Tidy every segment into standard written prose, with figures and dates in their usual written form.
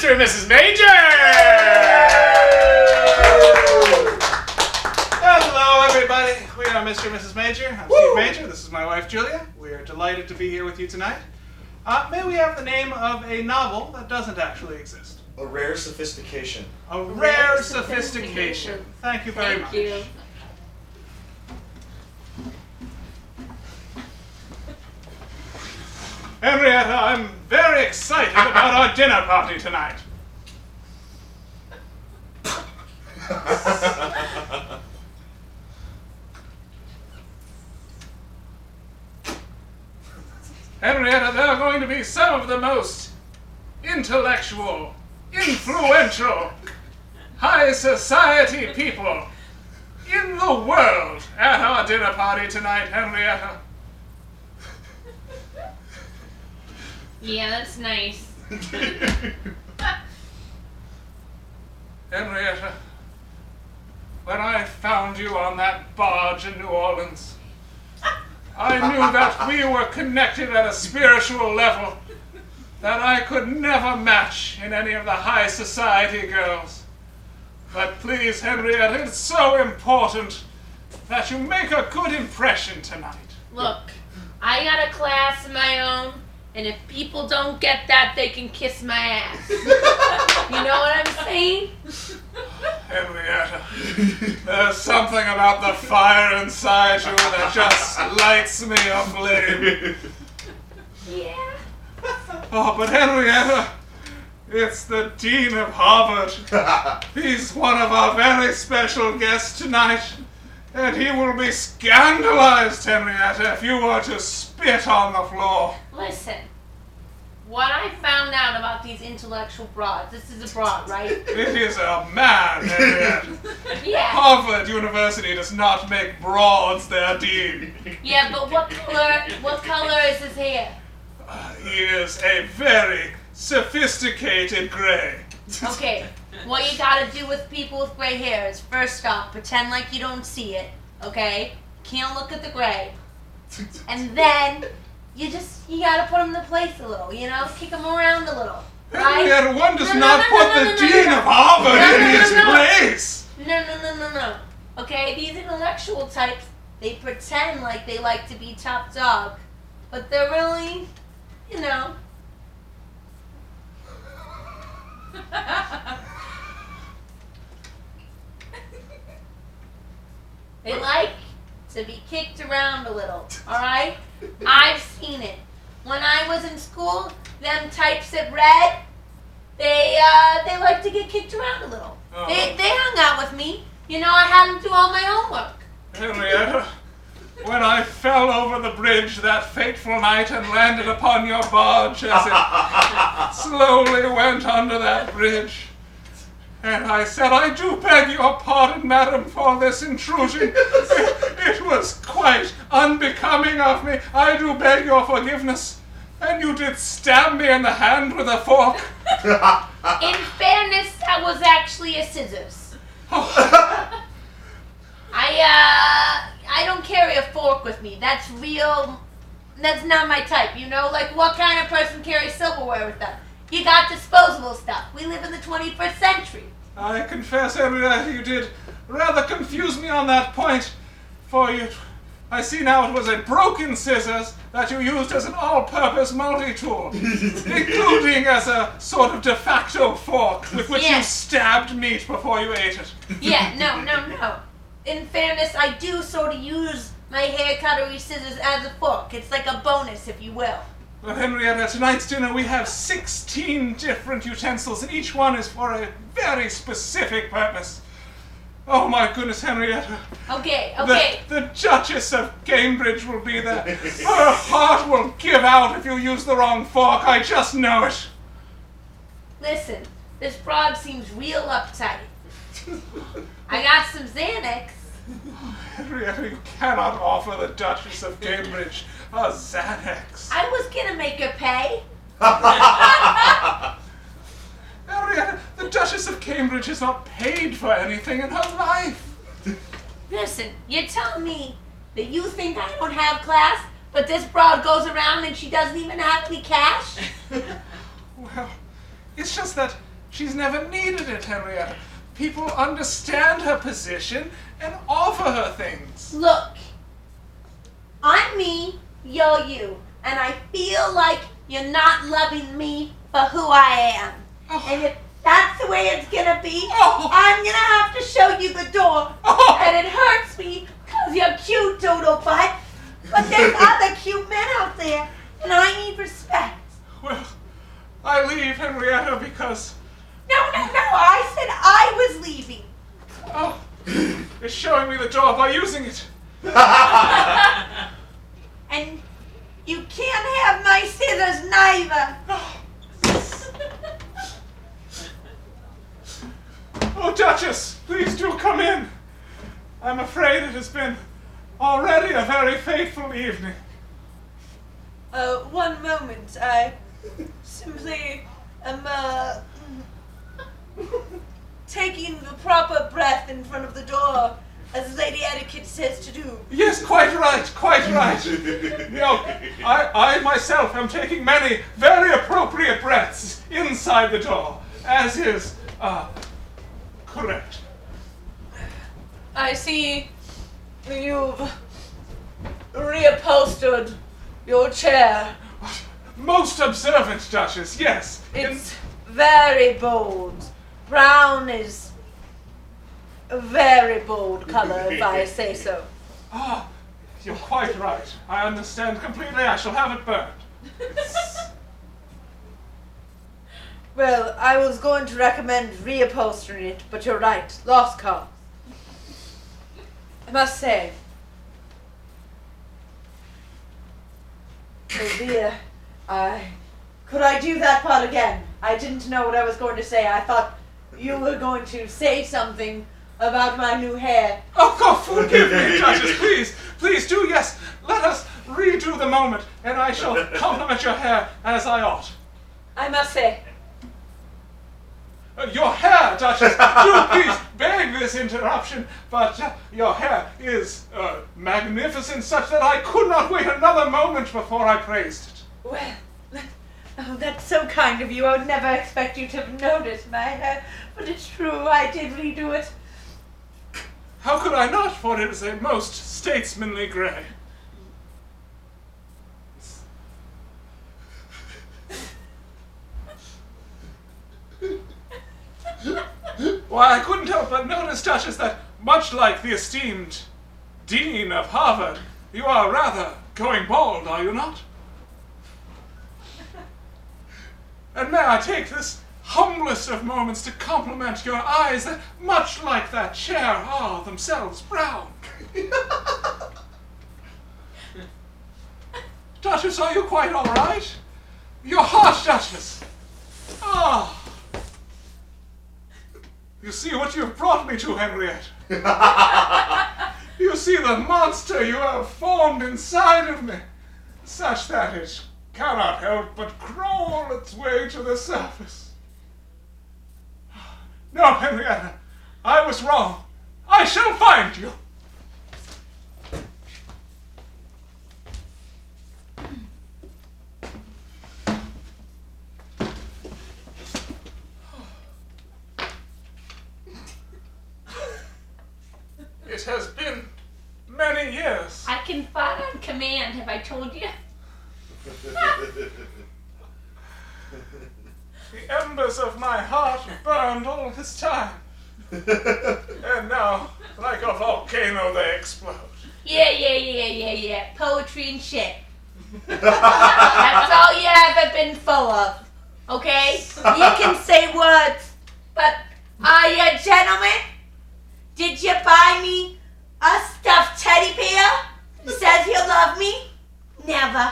Mr. and Mrs. Major! Hello, everybody. We are Mr. and Mrs. Major. I'm Steve Major. This is my wife, Julia. We are delighted to be here with you tonight. May we have the name of a novel that doesn't actually exist? A Rare Sophistication. A Rare Sophistication. Thank you very much. Thank you. Henrietta, I'm very excited about our dinner party tonight. Henrietta, there are going to be some of the most intellectual, influential, high society people in the world at our dinner party tonight, Henrietta. Yeah, that's nice. Henrietta, when I found you on that barge in New Orleans, I knew that we were connected at a spiritual level that I could never match in any of the high society girls. But please, Henrietta, it's so important that you make a good impression tonight. Look, I got a class of my own, and if people don't get that, they can kiss my ass. You know what I'm saying? Henrietta, there's something about the fire inside you that just lights me aflame. Yeah. Oh, but Henrietta, it's the Dean of Harvard. He's one of our very special guests tonight, and he will be scandalized, Henrietta, if you were to spit on the floor. Listen, what I found out about these intellectual broads, this is a broad, right? It is a man, Henrietta. Yeah. Harvard University does not make broads their dean. Yeah, but what color is his hair? He is a very sophisticated gray. Okay, what you gotta do with people with gray hair is first off, pretend like you don't see it, okay? Can't look at the gray. And then you gotta put them in place a little, you know? Kick them around a little, right? Henrietta, one does not put the Dean of Harvard in his place. No. Okay, these intellectual types, they pretend like they like to be top dog, but they're really, you know. They like to be kicked around a little, alright? I've seen it. When I was in school, them types that read, they like to get kicked around a little. Oh. They hung out with me. You know, I had them do all my homework. Henrietta, when I fell over the bridge that fateful night and landed upon your barge as it slowly went under that bridge, and I said, I do beg your pardon, madam, for this intrusion. It was quite unbecoming of me. I do beg your forgiveness. And you did stab me in the hand with a fork. In fairness, that was actually a scissors. I don't carry a fork with me. That's not my type, you know? Like, what kind of person carries silverware with them? You got disposable stuff. We live in the 21st century. I confess, Henrietta, you did rather confuse me on that point, for I see now it was a broken scissors that you used as an all-purpose multi-tool, including as a sort of de facto fork with which you stabbed meat before you ate it. Yeah, no. In fairness, I do sort of use my hair cuttery scissors as a fork. It's like a bonus, if you will. Well, Henrietta, tonight's dinner we have 16 different utensils, and each one is for a very specific purpose. Oh my goodness, Henrietta. Okay. The Duchess of Cambridge will be there. Her heart will give out if you use the wrong fork. I just know it. Listen, this broad seems real uptight. I got some Xanax. Henrietta, you cannot offer the Duchess of Cambridge a Xanax. I was gonna make her pay. Henrietta, the Duchess of Cambridge has not paid for anything in her life. Listen, you're telling me that you think I don't have class, but this broad goes around and she doesn't even have any cash? Well, it's just that She's never needed it, Henrietta. People understand her position and offer her things. Look, I'm me, you're you, and I feel like you're not loving me for who I am. Oh. And if that's the way it's gonna be, Oh. I'm gonna have to show you the door. Oh. And it hurts me because you're cute, dodo butt. But there's other cute men out there, and I need respect. Well, I leave, Henrietta, because... No, I said I was leaving. Oh, it's showing me the door by using it. And you can't have my scissors neither. Oh, Duchess, please do come in. I'm afraid it has been already a very fateful evening. 1 moment. I simply am, taking the proper breath in front of the door, as Lady Etiquette says to do. Yes, quite right, quite right. I myself am taking many very appropriate breaths inside the door, as is, correct. I see you've reupholstered your chair. Most observant, Duchess, yes. It's very bold. Brown is a very bold color, if I say so. Ah, you're quite right. I understand completely. I shall have it burned. Well, I was going to recommend reupholstering it, but you're right. Lost cause. I must say, oh dear, could I do that part again? I didn't know what I was going to say. I thought you were going to say something about my new hair. Oh, God, forgive me, Duchess, please do, yes. Let us redo the moment, and I shall compliment your hair as I ought. I must say, Your hair, Duchess, do please beg this interruption, but your hair is magnificent, such that I could not wait another moment before I praised it. well, oh, that's so kind of you. I would never expect you to have noticed my hair, but it's true, I did redo it. How could I not, for it is a most statesmanly gray. Why, I couldn't help but notice, Duchess, that much like the esteemed Dean of Harvard, you are rather going bald, are you not? And may I take this humblest of moments to compliment your eyes that, much like that chair, are themselves brown. Duchess, are you quite all right? Your heart, Duchess. Ah. You see what you've brought me to, Henriette. You see the monster you have formed inside of me, such that it cannot help but crawl its way to the surface. No, Henrietta, I was wrong. I shall find you. It has been many years. I can fart on command, have I told you? The embers of my heart burned all this time. And now, like a volcano, they explode. Yeah. Poetry and shit. That's all you ever been full of. Okay? You can say words, but are you a gentleman? Did you buy me a stuffed teddy bear that says you love me? Never.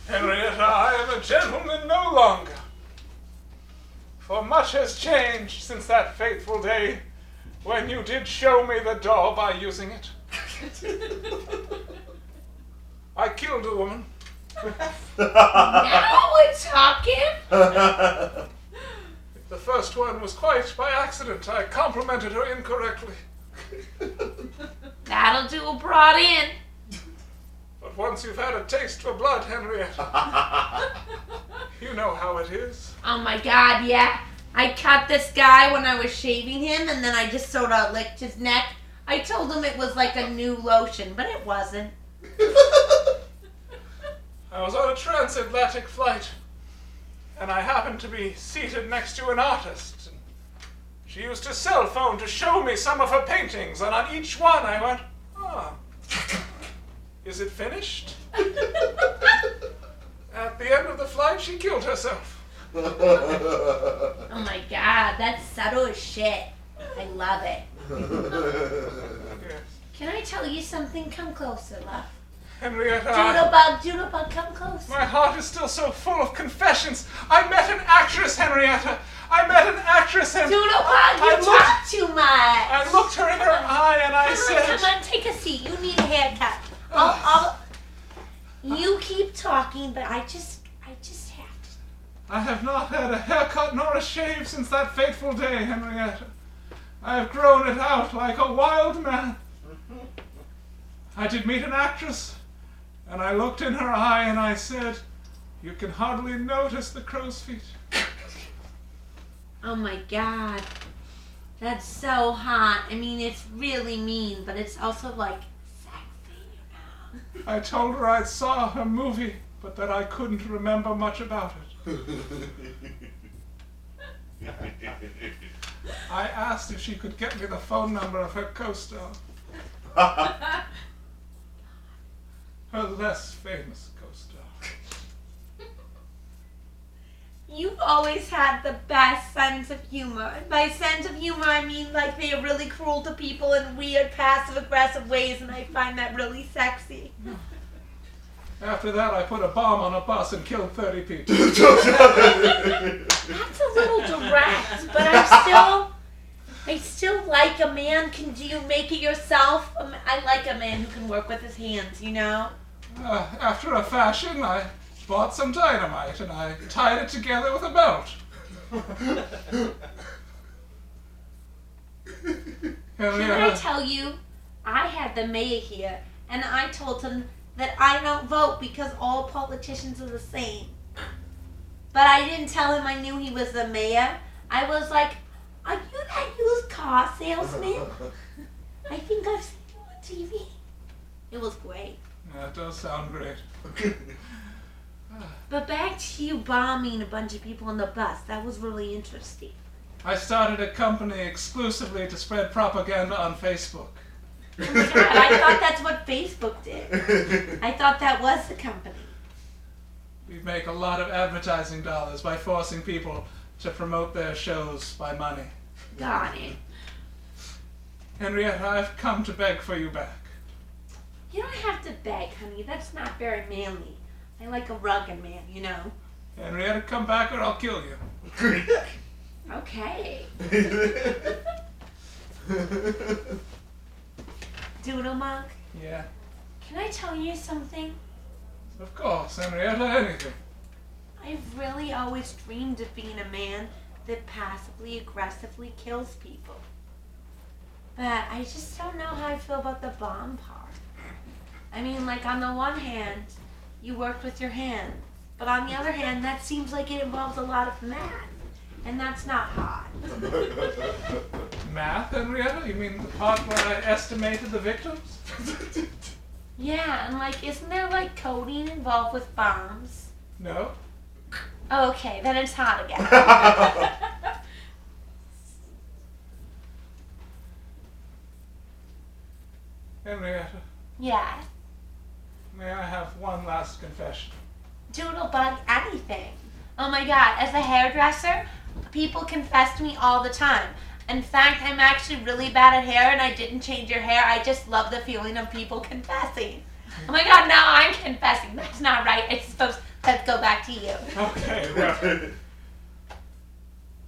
Henrietta, I am a gentleman no longer. For much has changed since that fateful day when you did show me the door by using it. I killed a woman. Now we're talking. The first one was quite by accident. I complimented her incorrectly. That'll do a broad in. But once you've had a taste for blood, Henrietta, you know how it is. Oh my God, yeah. I cut this guy when I was shaving him, and then I just sort of licked his neck. I told him it was like a new lotion, but it wasn't. I was on a transatlantic flight, and I happened to be seated next to an artist. She used her cell phone to show me some of her paintings, and on each one I went, is it finished? At the end of the flight, she killed herself. Oh my god, that's subtle as shit. I love it. Yes. Can I tell you something? Come closer, love. Henrietta, Doodlebug, come close. my heart is still so full of confessions. I met an actress, Henrietta. I met an actress, and Doodlebug, you talk too much. I looked her in her eye, and I said, Come on, take a seat. You need a haircut. You keep talking, but I just have to. I have not had a haircut nor a shave since that fateful day, Henrietta. I have grown it out like a wild man. I did meet an actress, and I looked in her eye and I said, you can hardly notice the crow's feet. Oh my god. That's so hot. I mean, it's really mean, but it's also like sexy, you know? I told her I saw her movie, but that I couldn't remember much about it. I asked if she could get me the phone number of her co-star. Her less famous co-star. You've always had the best sense of humor. And by sense of humor, I mean like they are really cruel to people in weird, passive-aggressive ways, and I find that really sexy. After that, I put a bomb on a bus and killed 30 people. That's a little direct, but I still like a man. Do you make it yourself? I like a man who can work with his hands, you know? After a fashion, I bought some dynamite and I tied it together with a belt. Can I tell you, I had the mayor here, and I told him that I don't vote because all politicians are the same. But I didn't tell him I knew he was the mayor. I was like, are you that used car salesman? I think I've seen you on TV. It was great. Yeah, it does sound great. But back to you bombing a bunch of people on the bus. That was really interesting. I started a company exclusively to spread propaganda on Facebook. Oh my god, I thought that's what Facebook did. I thought that was the company. We make a lot of advertising dollars by forcing people to promote their shows by money. Got it. Henrietta, I've come to beg for you back. You don't have to beg, honey. That's not very manly. I like a rugged man, you know. Henrietta, come back or I'll kill you. Okay. Doodle Monk, Yeah. can I tell you something? Of course, Henrietta, anything. I've really always dreamed of being a man that passively aggressively kills people. But I just don't know how I feel about the bomb part. I mean, like, on the one hand, you worked with your hands. But on the other hand, that seems like it involves a lot of math. And that's not hot. Math, Henrietta? You mean the part where I estimated the victims? Yeah, and like, isn't there like coding involved with bombs? No. Okay, then it's hot again. Henrietta, Yes. may I have one last confession? Doodlebug, anything. Oh my god, as a hairdresser, people confess to me all the time. In fact, I'm actually really bad at hair and I didn't change your hair. I just love the feeling of people confessing. Oh my god, now I'm confessing. That's not right. It's supposed, let's go back to you. Okay, well,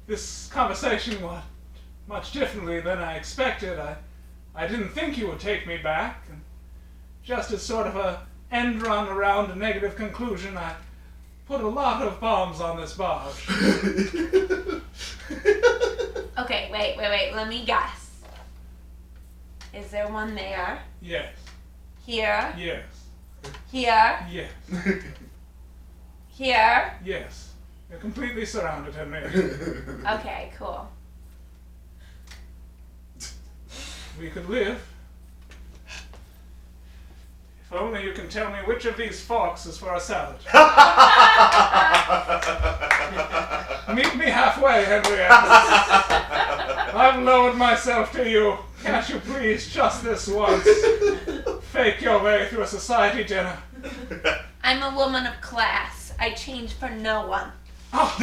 this conversation went much differently than I expected. I didn't think you would take me back. And just as sort of a end run around a negative conclusion, I put a lot of bombs on this barge. Okay, wait. Let me guess. Is there one there? Yes. Here? Yes. Here? Yes. Here? Yes. You're completely surrounded, Henry. Okay, cool. We could live. If only you can tell me which of these forks is for a salad. Meet me halfway, Henriette. I've lowered myself to you. Can't you please, just this once, fake your way through a society dinner? I'm a woman of class. I change for no one. Oh.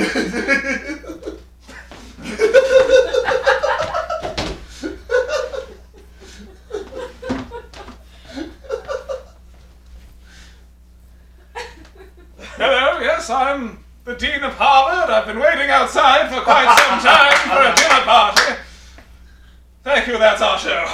Hello, yes, I'm the Dean of Harvard. I've been waiting outside for quite some time for a dinner party. Thank you, that's our show.